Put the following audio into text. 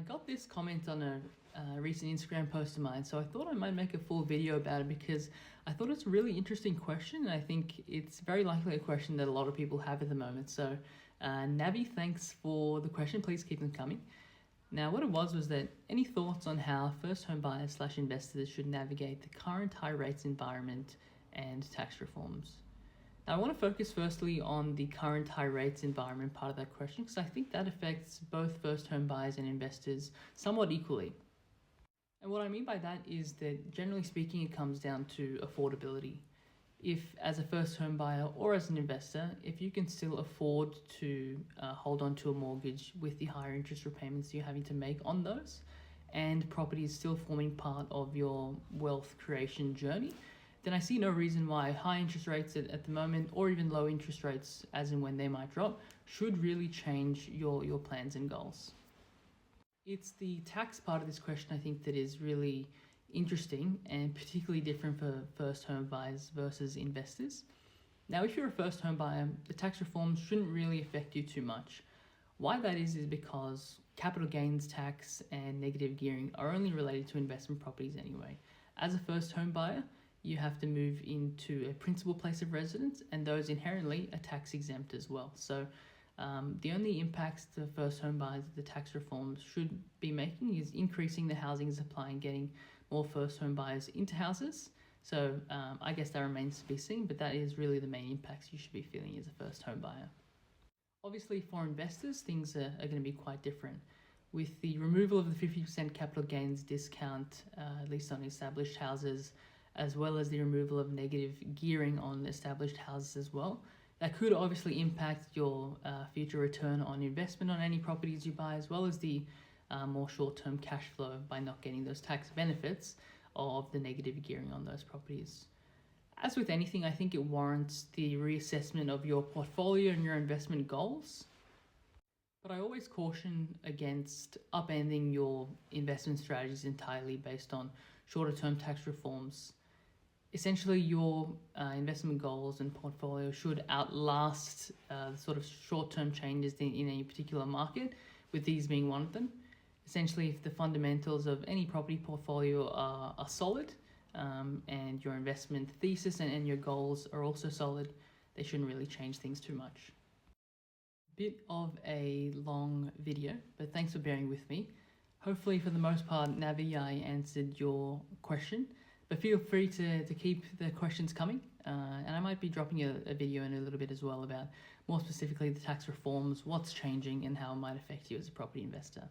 got this comment on a recent Instagram post of mine, so I thought I might make a full video about it because I thought it's a really interesting question, and I think it's very likely a question that a lot of people have at the moment. So Navi, thanks for the question. Please keep them coming. Now, what it was that any thoughts on how first home buyers / investors should navigate the current high rates environment and tax reforms? Now, I want to focus firstly on the current high rates environment part of that question because I think that affects both first home buyers and investors somewhat equally. And what I mean by that is that generally speaking, it comes down to affordability. If as a first home buyer or as an investor, if you can still afford to hold on to a mortgage with the higher interest repayments you're having to make on those, and property is still forming part of your wealth creation journey, then I see no reason why high interest rates at the moment, or even low interest rates as and when they might drop, should really change your plans and goals. It's the tax part of this question I think that is really interesting and particularly different for first home buyers versus investors. Now, if you're a first home buyer, the tax reforms shouldn't really affect you too much. Why that is because capital gains tax and negative gearing are only related to investment properties anyway. As a first home buyer, you have to move into a principal place of residence, and those inherently are tax exempt as well. So the only impacts to first home buyers that the tax reforms should be making is increasing the housing supply and getting more first home buyers into houses. So I guess that remains to be seen, but that is really the main impacts you should be feeling as a first home buyer. Obviously, for investors, things are going to be quite different. With the removal of the 50% capital gains discount, at least on established houses, as well as the removal of negative gearing on established houses as well, that could obviously impact your future return on investment on any properties you buy, as well as the more short-term cash flow by not getting those tax benefits of the negative gearing on those properties. As with anything, I think it warrants the reassessment of your portfolio and your investment goals. But I always caution against upending your investment strategies entirely based on shorter-term tax reforms. Essentially, your investment goals and portfolio should outlast the sort of short-term changes in any particular market, with these being one of them. Essentially, if the fundamentals of any property portfolio are solid, and your investment thesis and your goals are also solid, they shouldn't really change things too much. Bit of a long video, but thanks for bearing with me. Hopefully, for the most part, Navi, I answered your question, but feel free to keep the questions coming. And I might be dropping a video in a little bit as well about more specifically the tax reforms, what's changing, and how it might affect you as a property investor.